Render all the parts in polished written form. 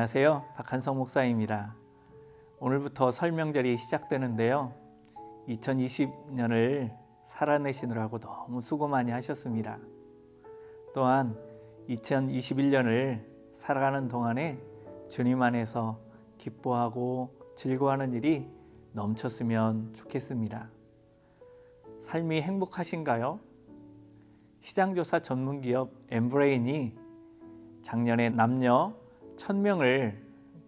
안녕하세요. 박한성 목사입니다. 오늘부터 설명절이 시작되는데요. 2020년을 살아내시느라고 너무 수고 많이 하셨습니다. 또한 2021년을 살아가는 동안에 주님 안에서 기뻐하고 즐거워하는 일이 넘쳤으면 좋겠습니다. 삶이 행복하신가요? 시장조사 전문기업 엠브레인이 작년에 남녀 1000명을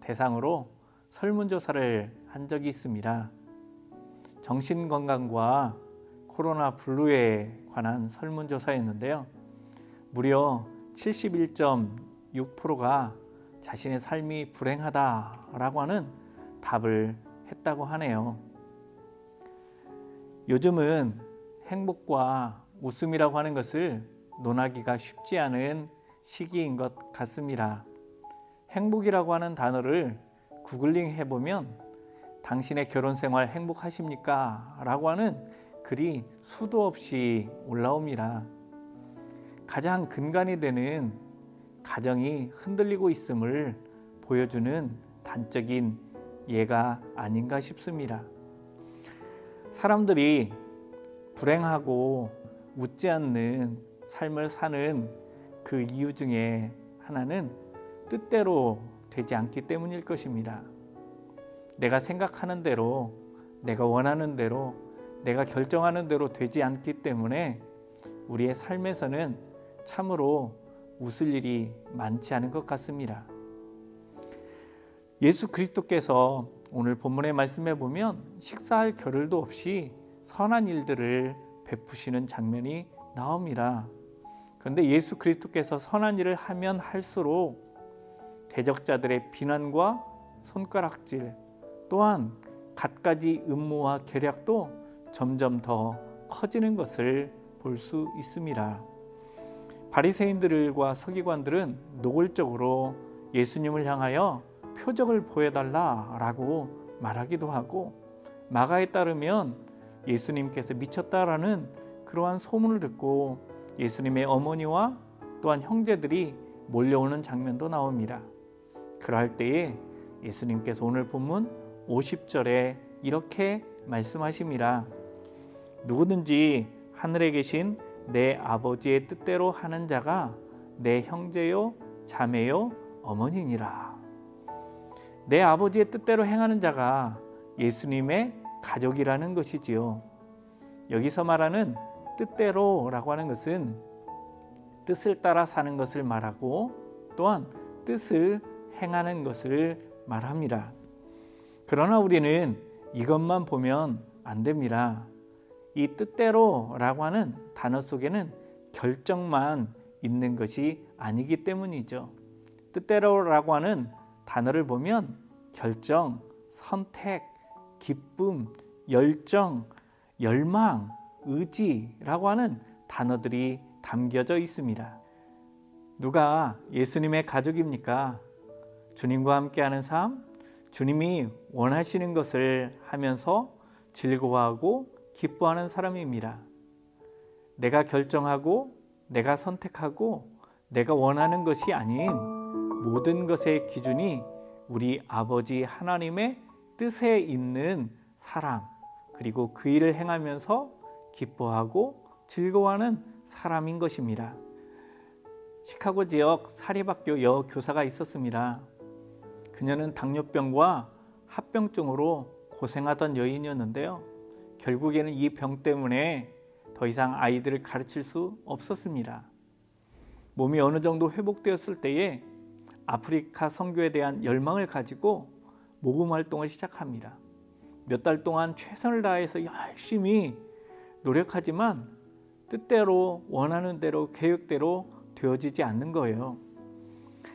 대상으로 설문조사를 한 적이 있습니다. 정신건강과 코로나 블루에 관한 설문조사였는데요. 무려 71.6%가 자신의 삶이 불행하다라고 하는 답을 했다고 하네요. 요즘은 행복과 웃음이라고 하는 것을 논하기가 쉽지 않은 시기인 것 같습니다. 행복이라고 하는 단어를 구글링 해보면 당신의 결혼생활 행복하십니까? 라고 하는 글이 수도 없이 올라옵니다. 가장 근간이 되는 가정이 흔들리고 있음을 보여주는 단적인 예가 아닌가 싶습니다. 사람들이 불행하고 웃지 않는 삶을 사는 그 이유 중에 하나는 뜻대로 되지 않기 때문일 것입니다. 내가 생각하는 대로, 내가 원하는 대로, 내가 결정하는 대로 되지 않기 때문에 우리의 삶에서는 참으로 웃을 일이 많지 않은 것 같습니다. 예수 그리스도께서 오늘 본문의 말씀에 보면 식사할 겨를도 없이 선한 일들을 베푸시는 장면이 나옵니다. 그런데 예수 그리스도께서 선한 일을 하면 할수록 대적자들의 비난과 손가락질, 또한 갖가지 음모와 계략도 점점 더 커지는 것을 볼 수 있습니다. 바리새인들과 서기관들은 노골적으로 예수님을 향하여 표적을 보여달라라고 말하기도 하고, 마가에 따르면 예수님께서 미쳤다라는 그러한 소문을 듣고 예수님의 어머니와 또한 형제들이 몰려오는 장면도 나옵니다. 그럴 때에 예수님께서 오늘 본문 50절에 이렇게 말씀하십니다. 누구든지 하늘에 계신 내 아버지의 뜻대로 하는 자가 내 형제요 자매요 어머니니라. 내 아버지의 뜻대로 행하는 자가 예수님의 가족이라는 것이지요. 여기서 말하는 뜻대로라고 하는 것은 뜻을 따라 사는 것을 말하고, 또한 뜻을 행하는 것을 말합니다. 그러나 우리는 이것만 보면 안 됩니다. 이 뜻대로라고 하는 단어 속에는 결정만 있는 것이 아니기 때문이죠. 뜻대로라고 하는 단어를 보면 결정, 선택, 기쁨, 열정, 열망, 의지라고 하는 단어들이 담겨져 있습니다. 누가 예수님의 가족입니까? 주님과 함께하는 삶, 주님이 원하시는 것을 하면서 즐거워하고 기뻐하는 사람입니다. 내가 결정하고 내가 선택하고 내가 원하는 것이 아닌 모든 것의 기준이 우리 아버지 하나님의 뜻에 있는 사람, 그리고 그 일을 행하면서 기뻐하고 즐거워하는 사람인 것입니다. 시카고 지역 사립학교 여교사가 있었습니다. 그녀는 당뇨병과 합병증으로 고생하던 여인이었는데요. 결국에는 이 병 때문에 더 이상 아이들을 가르칠 수 없었습니다. 몸이 어느 정도 회복되었을 때에 아프리카 선교에 대한 열망을 가지고 모금 활동을 시작합니다. 몇 달 동안 최선을 다해서 열심히 노력하지만 뜻대로, 원하는 대로, 계획대로 되어지지 않는 거예요.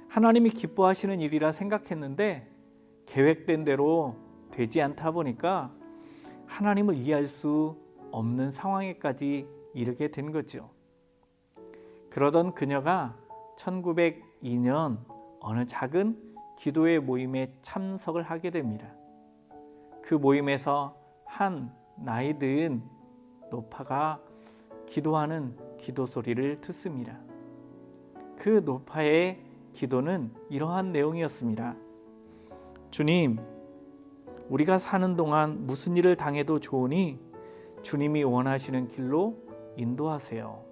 하나님이 기뻐하시는 일이라 생각했는데 계획된 대로 되지 않다 보니까 하나님을 이해할 수 없는 상황에까지 이르게 된 거죠. 그러던 그녀가 1902년 어느 작은 기도회 모임에 참석을 하게 됩니다. 그 모임에서 한 나이 든 노파가 기도하는 기도 소리를 듣습니다. 그 노파의 기도는 이러한 내용이었습니다. 주님, 우리가 사는 동안 무슨 일을 당해도 좋으니 주님이 원하시는 길로 인도하세요.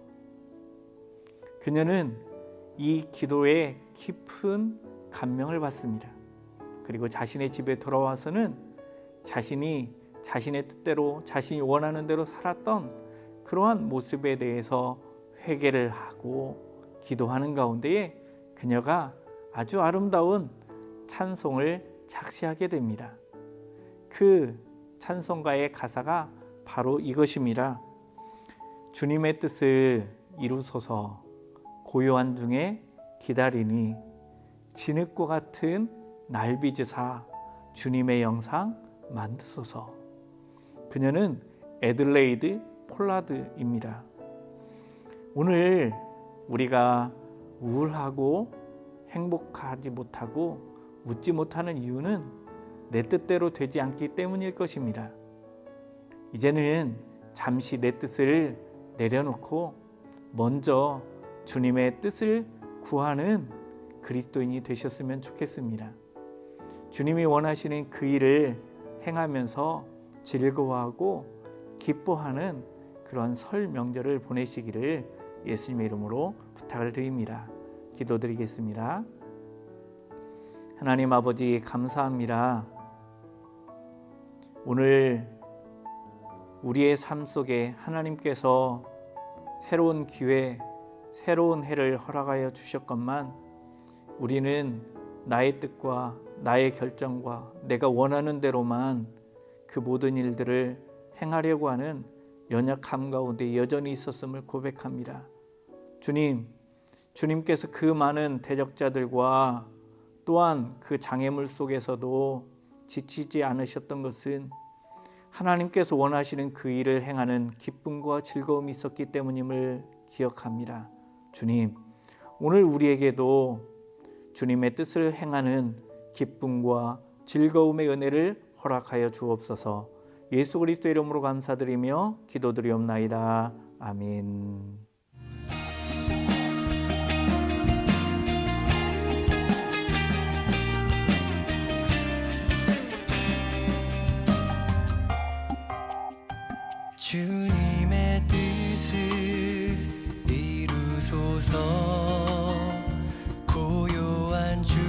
그녀는 이 기도에 깊은 감명을 받습니다. 그리고 자신의 집에 돌아와서는 자신이 자신의 뜻대로 자신이 원하는 대로 살았던 그러한 모습에 대해서 회개를 하고 기도하는 가운데에 그녀가 아주 아름다운 찬송을 작시하게 됩니다. 그 찬송가의 가사가 바로 이것입니다. 주님의 뜻을 이루소서 고요한 중에 기다리니 진흙과 같은 날 빚으사 주님의 영상 만드소서. 그녀는 애들레이드 폴라드입니다. 오늘 우리가 우울하고 행복하지 못하고 웃지 못하는 이유는 내 뜻대로 되지 않기 때문일 것입니다. 이제는 잠시 내 뜻을 내려놓고 먼저 주님의 뜻을 구하는 그리스도인이 되셨으면 좋겠습니다. 주님이 원하시는 그 일을 행하면서 즐거워하고 기뻐하는 그런 설 명절을 보내시기를 예수님의 이름으로 부탁을 드립니다. 기도드리겠습니다. 하나님 아버지 감사합니다. 오늘 우리의 삶 속에 하나님께서 새로운 기회, 새로운 해를 허락하여 주셨건만 우리는 나의 뜻과 나의 결정과 내가 원하는 대로만 그 모든 일들을 행하려고 하는 연약함 가운데 여전히 있었음을 고백합니다. 주님, 주님께서 그 많은 대적자들과 또한 그 장애물 속에서도 지치지 않으셨던 것은 하나님께서 원하시는 그 일을 행하는 기쁨과 즐거움이 있었기 때문임을 기억합니다. 주님, 오늘 우리에게도 주님의 뜻을 행하는 기쁨과 즐거움의 은혜를 허락하여 주옵소서. 예수 그리스도 이름으로 감사드리며 기도드리옵나이다. 아멘. 주님의 뜻을 이루소서 고요한 주